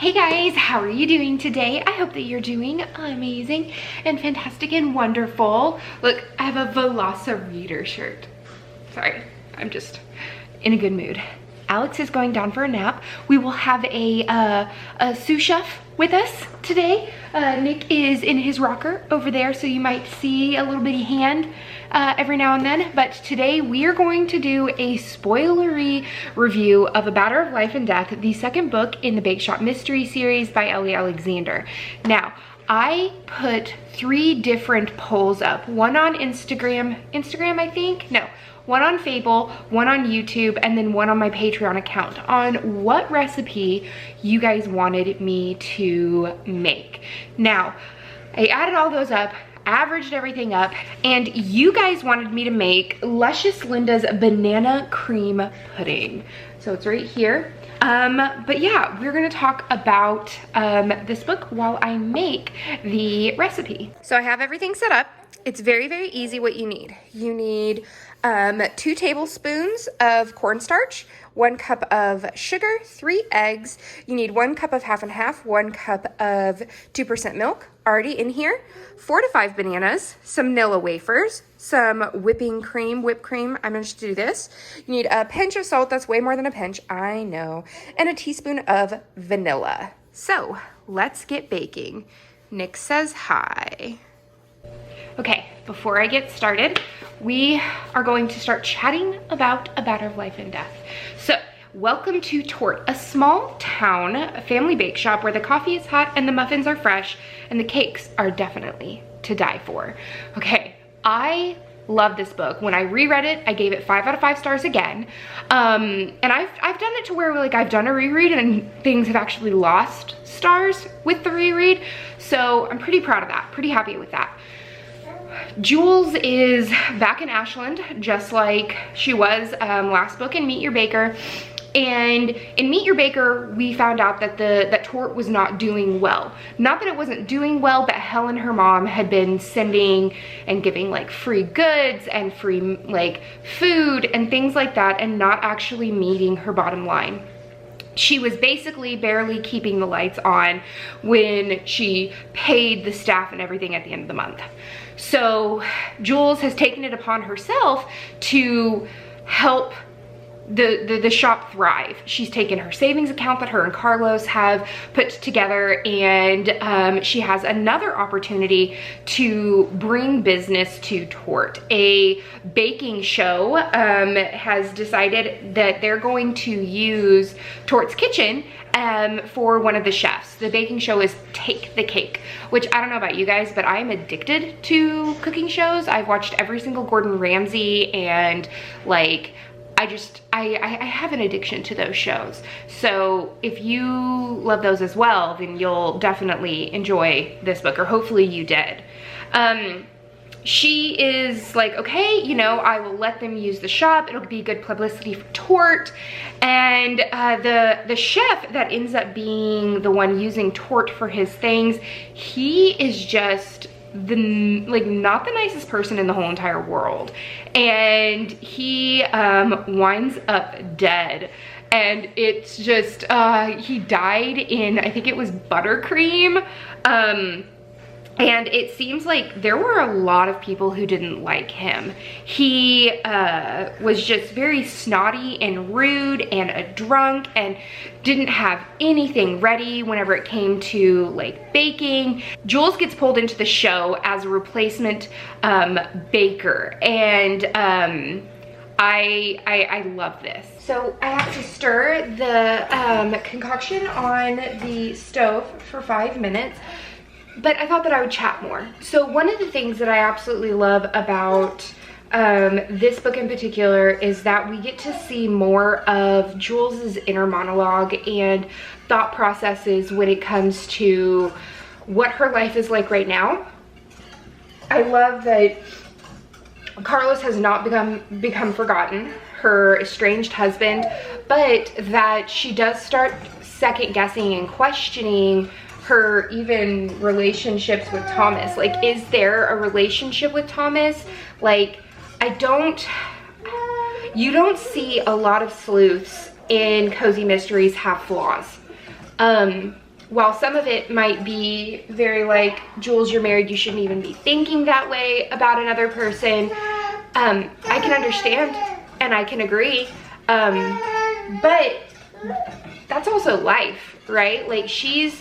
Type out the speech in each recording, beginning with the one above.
Hey guys, how are you doing today? I hope that you're doing amazing and fantastic and wonderful. Look, I have a Velociraptor shirt. Sorry, I'm just in a good mood. Alex is going down for a nap. We will have a sous chef with us today. Nick is in his rocker over there, so you might see a little bitty hand every now and then. But today we are going to do a spoilery review of A Matter of Life and Death, the second book in the Bake Shop Mystery series by Ellie Alexander. Now, I put 3 different polls up. One on Instagram, I think? No. One on Fable, one on YouTube, and then one on my Patreon account on what recipe you guys wanted me to make. Now, I added all those up, averaged everything up, and you guys wanted me to make Luscious Linda's banana cream pudding. So it's right here. But yeah, we're gonna talk about this book while I make the recipe. So I have everything set up. It's very, very easy what you need. You need 2 tablespoons of cornstarch, 1 cup of sugar, 3 eggs. You need 1 cup of half and half, 1 cup of 2% milk already in here, 4 to 5 bananas, some Nilla wafers, some whipped cream. I'm going to do this. You need a pinch of salt. That's way more than a pinch, I know, and a teaspoon of vanilla. So let's get baking. Nick says hi. Okay, before I get started, we are going to start chatting about A Matter of Life and Death. So, welcome to Torte, a small town, a family bake shop where the coffee is hot and the muffins are fresh and the cakes are definitely to die for. Okay, I love this book. When I reread it, I gave it 5 out of 5 stars again. And I've done it to where like I've done a reread and things have actually lost stars with the reread. So I'm pretty proud of that, pretty happy with that. Jules is back in Ashland, just like she was last book in Meet Your Baker. And in Meet Your Baker, we found out that that Torte was not doing well. Not that it wasn't doing well, but Helen, her mom, had been sending and giving like free goods and free like food and things like that, and not actually meeting her bottom line. She was basically barely keeping the lights on when she paid the staff and everything at the end of the month. So Jules has taken it upon herself to help the shop thrive. She's taken her savings account that her and Carlos have put together, and she has another opportunity to bring business to Torte. A baking show has decided that they're going to use Torte's kitchen for one of the chefs. The baking show is Take the Cake, which I don't know about you guys, but I'm addicted to cooking shows. I've watched every single Gordon Ramsay, and like I have an addiction to those shows. So if you love those as well, then you'll definitely enjoy this book, or hopefully you did. She is like, okay, you know, I will let them use the shop. It'll be good publicity for Torte. And the chef that ends up being the one using Torte for his things, he is just not the nicest person in the whole entire world. And he winds up dead. And it's just, he died in, I think it was buttercream. And it seems like there were a lot of people who didn't like him. He was just very snotty and rude and a drunk and didn't have anything ready whenever it came to like baking. Jules gets pulled into the show as a replacement baker, and I love this. So I have to stir the concoction on the stove for 5 minutes. But I thought that I would chat more. So one of the things that I absolutely love about this book in particular is that we get to see more of Jules's inner monologue and thought processes when it comes to what her life is like right now. I love that Carlos has not become forgotten, her estranged husband, but that she does start second guessing and questioning her even relationships with Thomas. Like, is there a relationship with Thomas? Like, you don't see a lot of sleuths in cozy mysteries have flaws. while some of it might be very like, Jules, you're married, you shouldn't even be thinking that way about another person, I can understand and I can agree, but that's also life, right? Like, she's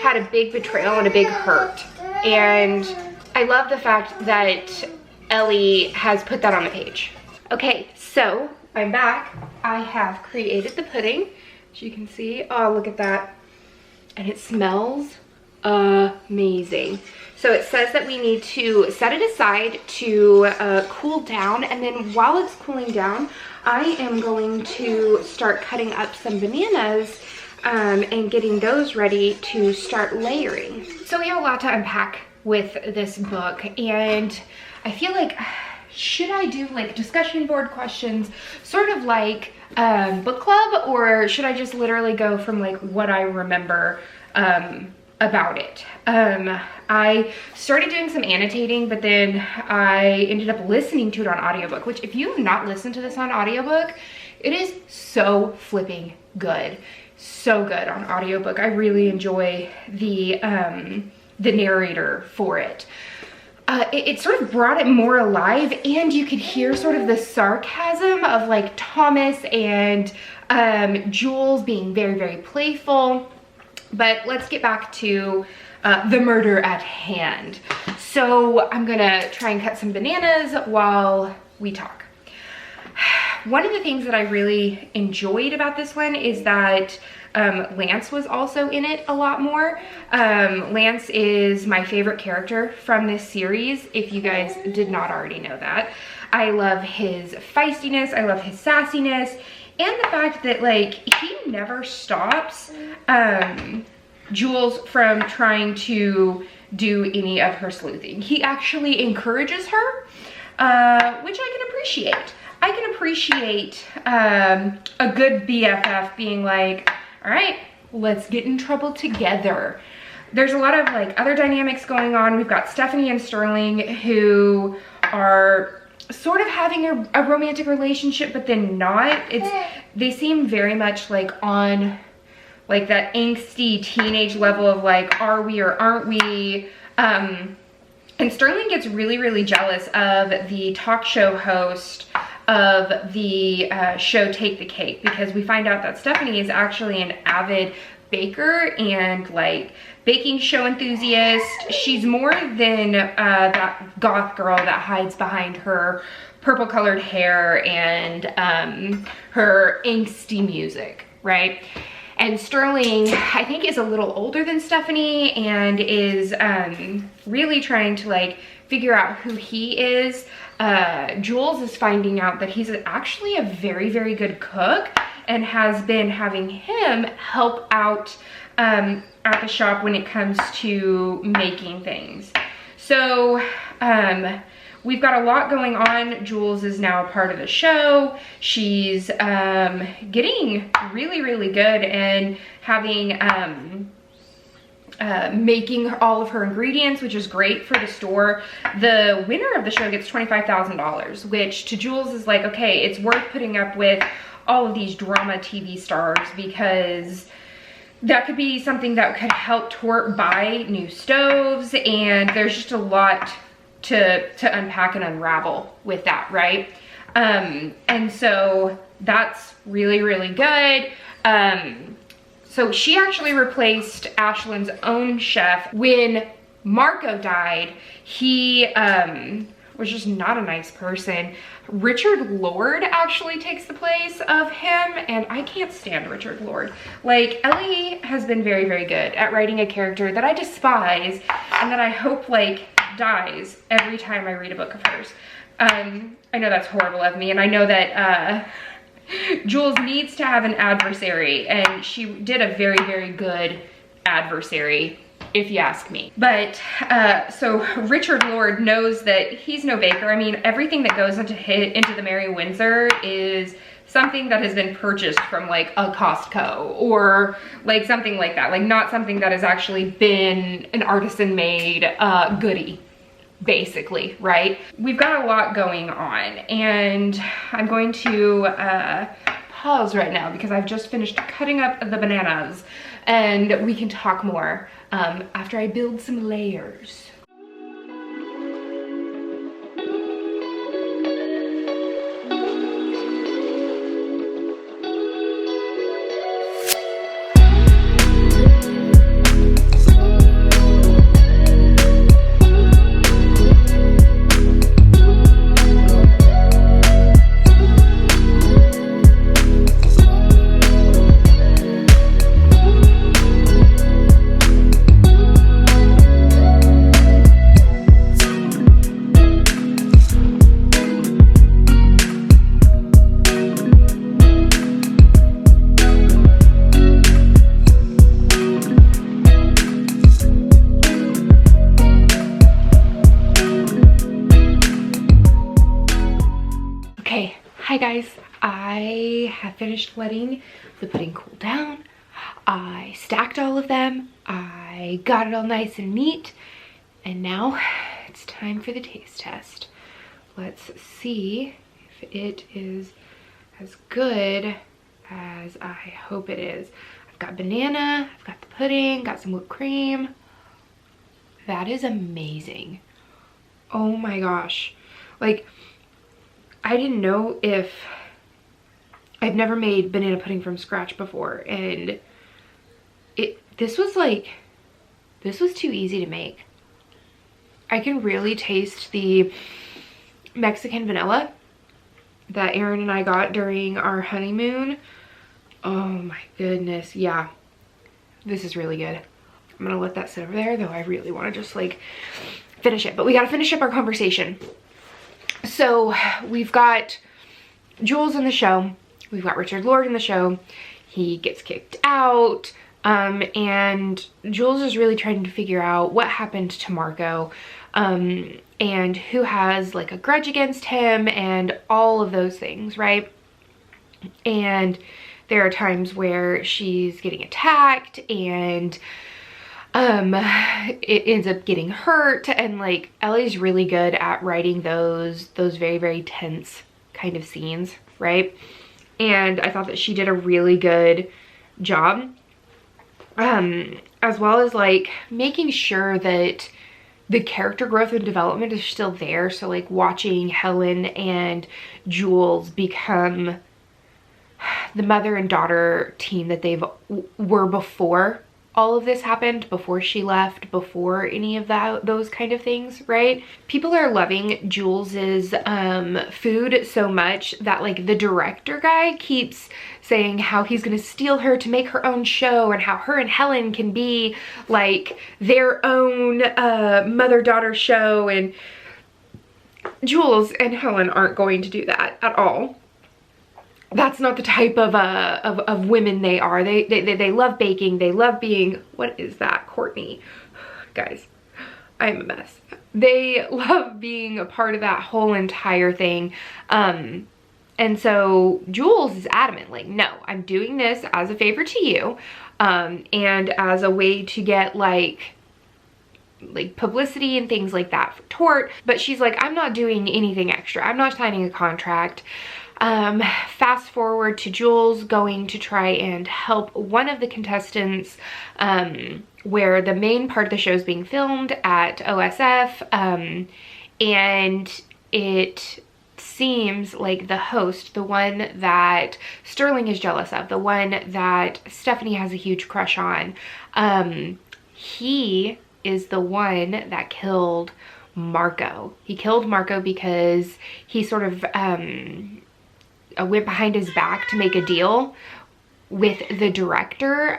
had a big betrayal and a big hurt, and I love the fact that Ellie has put that on the page. Okay, so I'm back. I have created the pudding, as you can see. Oh, look at that. And it smells amazing. So it says that we need to set it aside to cool down, and then while it's cooling down, I am going to start cutting up some bananas and getting those ready to start layering. So we have a lot to unpack with this book, and I feel like, should I do like discussion board questions, sort of like book club, or should I just literally go from like what I remember about it? I started doing some annotating, but then I ended up listening to it on audiobook, which if you have not listened to this on audiobook, it is so flipping good. So good on audiobook. I really enjoy the narrator for it. It sort of brought it more alive, and you could hear sort of the sarcasm of like Thomas and Jules being very, very playful. But let's get back to the murder at hand. So I'm gonna try and cut some bananas while we talk. One of the things that I really enjoyed about this one is that Lance was also in it a lot more. Lance is my favorite character from this series, if you guys did not already know that. I love his feistiness, I love his sassiness, and the fact that like he never stops Jules from trying to do any of her sleuthing. He actually encourages her, which I can appreciate. I can appreciate a good BFF being like, all right, let's get in trouble together. There's a lot of like other dynamics going on. We've got Stephanie and Sterling, who are sort of having a romantic relationship, but then not. They seem very much like on like that angsty teenage level of like, are we or aren't we? And Sterling gets really, really jealous of the talk show host of the show Take the Cake, because we find out that Stephanie is actually an avid baker and like baking show enthusiast. She's more than that goth girl that hides behind her purple colored hair and her angsty music, right? And Sterling, I think, is a little older than Stephanie and is really trying to like figure out who he is. Jules is finding out that he's actually a very, very good cook and has been having him help out at the shop when it comes to making things. So we've got a lot going on. Jules is now a part of the show. She's getting really, really good and having making all of her ingredients, which is great for the store. The winner of the show gets $25,000, which to Jules is like, okay, it's worth putting up with all of these drama TV stars, because that could be something that could help Torte buy new stoves, and there's just a lot to unpack and unravel with that, right? And so that's really, really good. So she actually replaced Ashland's own chef. When Marco died, he was just not a nice person. Richard Lord actually takes the place of him, and I can't stand Richard Lord. Like, Ellie has been very, very good at writing a character that I despise and that I hope like dies every time I read a book of hers. I know that's horrible of me, and I know that Jules needs to have an adversary, and she did a very, very good adversary, if you ask me. But so Richard Lord knows that he's no baker. I mean, everything that goes into the Mary Windsor is something that has been purchased from like a Costco or like something like that, like not something that has actually been an artisan made goodie, basically, right? We've got a lot going on, and I'm going to pause right now because I've just finished cutting up the bananas, and we can talk more after I build some layers. Hi guys, I have finished letting the pudding cool down. I stacked all of them. I got it all nice and neat. And now it's time for the taste test. Let's see if it is as good as I hope it is. I've got banana, I've got the pudding, got some whipped cream. That is amazing. Oh my gosh. Like, I didn't know if, I've never made banana pudding from scratch before, and this was too easy to make. I can really taste the Mexican vanilla that Aaron and I got during our honeymoon. Oh my goodness, yeah. This is really good. I'm gonna let that sit over there, though I really wanna just like finish it, but we gotta finish up our conversation. So we've got Jules in the show, we've got Richard Lord in the show. He gets kicked out, and Jules is really trying to figure out what happened to Marco, and who has like a grudge against him and all of those things, right? And there are times where she's getting attacked and it ends up getting hurt, and like Ellie's really good at writing those very, very tense kind of scenes, right? And I thought that she did a really good job, as well as like making sure that the character growth and development is still there. So like watching Helen and Jules become the mother and daughter team that they were before all of this happened, before she left, before any of those kind of things, right? People are loving Jules's food so much that like the director guy keeps saying how he's gonna steal her to make her own show, and how her and Helen can be like their own mother-daughter show, and Jules and Helen aren't going to do that at all. That's not the type of women they are. They love baking. They love being, what is that, Courtney? Guys, I'm a mess. They love being a part of that whole entire thing. And so Jules is adamant, like, no, I'm doing this as a favor to you, and as a way to get like publicity and things like that for Torte. But she's like, I'm not doing anything extra. I'm not signing a contract. Fast forward to Jules going to try and help one of the contestants, where the main part of the show is being filmed at OSF, and it seems like the host, the one that Sterling is jealous of, the one that Stephanie has a huge crush on, he is the one that killed Marco. He killed Marco because he sort of went behind his back to make a deal with the director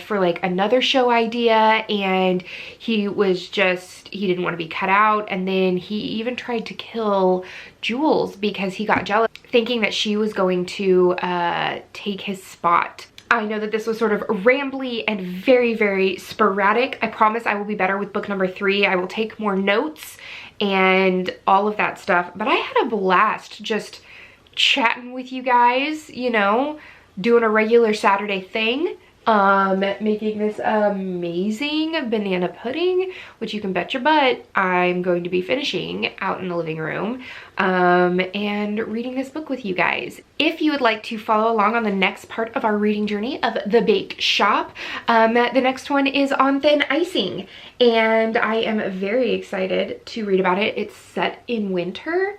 for like another show idea, and he didn't want to be cut out, and then he even tried to kill Jules because he got jealous, thinking that she was going to take his spot. I know that this was sort of rambly and very, very sporadic. I promise I will be better with book number 3. I will take more notes and all of that stuff, but I had a blast just chatting with you guys, you know, doing a regular Saturday thing. making this amazing banana pudding, which you can bet your butt I'm going to be finishing out in the living room, and reading this book with you guys. If you would like to follow along on the next part of our reading journey of The Baked Shop, the next one is on thin icing, and I am very excited to read about it. It's set in winter.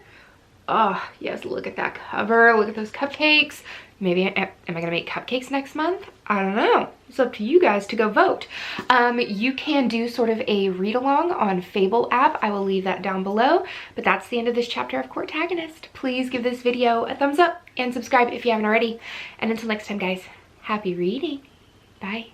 Oh yes, look at that cover, look at those cupcakes. Maybe, am I gonna make cupcakes next month? I don't know. It's up to you guys to go vote. You can do sort of a read along on Fable app. I will leave that down below, but that's the end of this chapter of Courtagonist. Please give this video a thumbs up and subscribe if you haven't already. And until next time guys, happy reading. Bye.